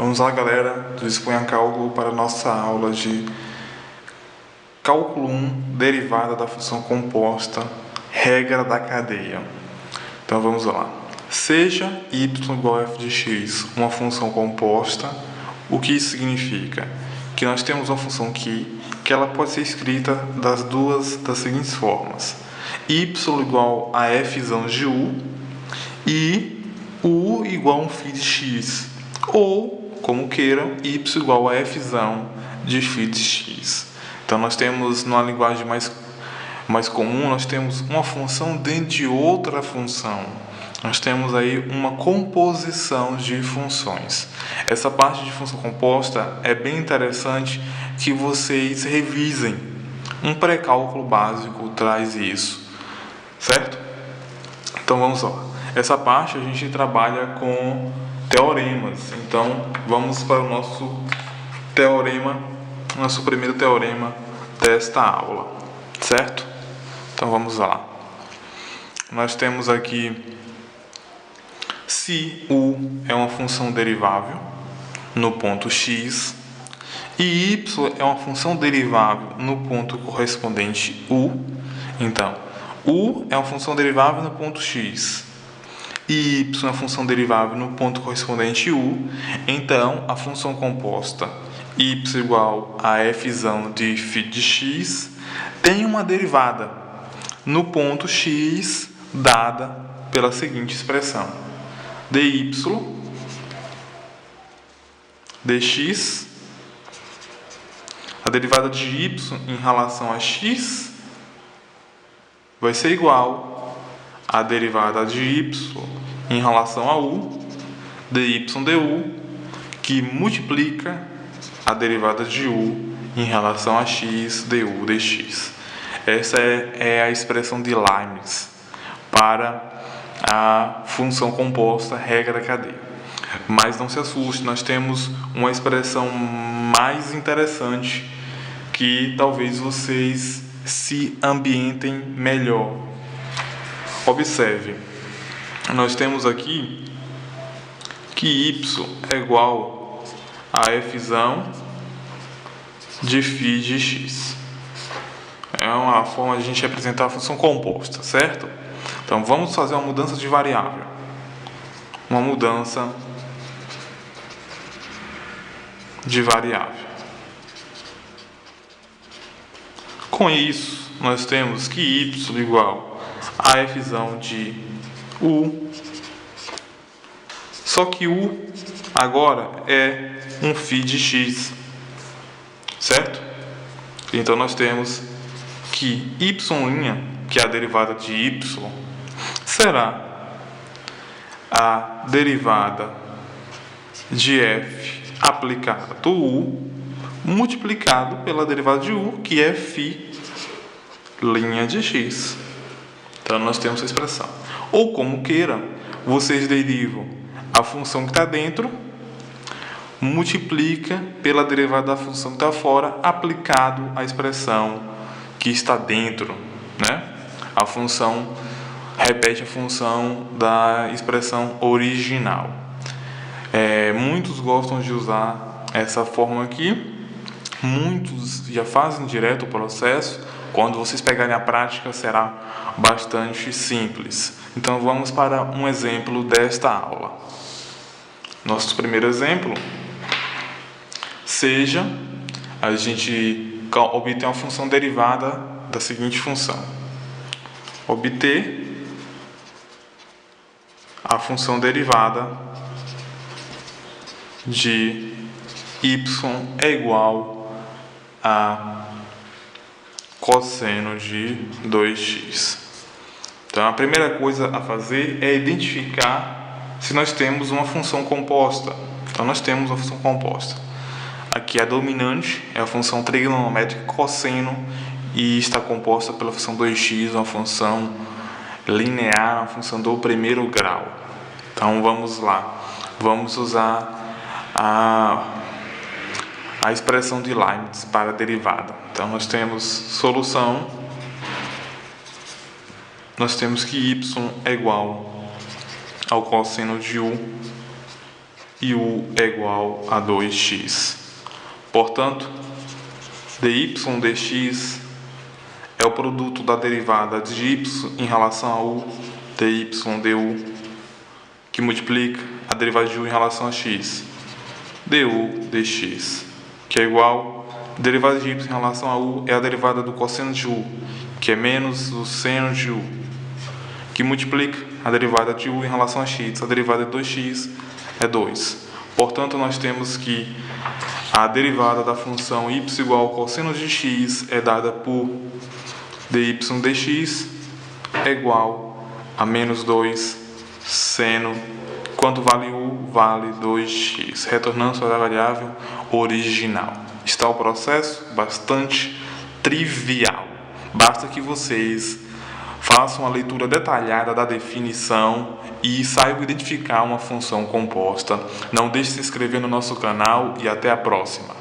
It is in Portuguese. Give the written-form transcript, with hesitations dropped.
Vamos lá, galera, disponha cálculo para a nossa aula de cálculo 1, derivada da função composta, regra da cadeia. Então vamos lá. Seja y igual a f de x uma função composta, o que isso significa? Que nós temos uma função que ela pode ser escrita das seguintes formas: y igual a f de u e u igual a um φ de x, ou, como queiram, y igual a f de φ de x. Então nós temos, numa linguagem mais comum, nós temos uma função dentro de outra função. Nós temos aí uma composição de funções. Essa parte de função composta é bem interessante que vocês revisem. Um pré-cálculo básico traz isso, certo? Então vamos lá. Essa parte a gente trabalha com teoremas. Então vamos para o nosso teorema, nosso primeiro teorema desta aula, certo? Então vamos lá. Nós temos aqui: se u é uma função derivável no ponto x e y é uma função derivável no ponto correspondente u, então u é uma função derivável no ponto x e y é uma função derivável no ponto correspondente u, então a função composta y igual a f de φ de x tem uma derivada no ponto x dada pela seguinte expressão: dy dx, a derivada de y em relação a x vai ser igual à derivada de y em relação a u, dy du, que multiplica a derivada de u em relação a x, du dx. Essa é a expressão de Leibniz para a função composta, regra da cadeia. Mas não se assuste, nós temos uma expressão mais interessante que talvez vocês se ambientem melhor. Observe, nós temos aqui que y é igual a f de φ de x. É uma forma de a gente representar a função composta, certo? Então vamos fazer uma mudança de variável. Uma mudança de variável. Com isso, nós temos que y igual a f de u, só que u agora é um φ de x, certo? Então nós temos que y', que é a derivada de y, será a derivada de f aplicada do u multiplicado pela derivada de u, que é φ' de x. Então nós temos a expressão. Ou como queiram, vocês derivam a função que está dentro, multiplica pela derivada da função que está fora, aplicado à expressão que está dentro, né? A função repete a função da expressão original. Muitos gostam de usar essa forma aqui, muitos já fazem direto o processo. Quando vocês pegarem a prática, será bastante simples. Então vamos para um exemplo desta aula. Nosso primeiro exemplo: seja a gente obter uma função derivada da seguinte função: obter a função derivada de y é igual a cosseno de 2x. Então a primeira coisa a fazer é identificar se nós temos uma função composta. Então nós temos uma função composta. Aqui a dominante é a função trigonométrica cosseno e está composta pela função 2x, uma função linear, uma função do primeiro grau. Então vamos lá, vamos usar a expressão de Leibniz para a derivada. Então nós temos solução, nós temos que y é igual ao cosseno de u e u é igual a 2x. Portanto, dy dx é o produto da derivada de y em relação a u, dy du, que multiplica a derivada de u em relação a x, du dx, que é igual a derivada de y em relação a u é a derivada do cosseno de u, que é menos o seno de u, que multiplica a derivada de u em relação a x, a derivada de 2x é 2. Portanto, nós temos que a derivada da função y igual ao cosseno de x é dada por dy dx é igual a menos 2 seno, quanto vale u? Vale 2x, retornando sobre a variável original. Está o processo bastante trivial. Basta que vocês façam a leitura detalhada da definição e saibam identificar uma função composta. Não deixe de se inscrever no nosso canal e até a próxima.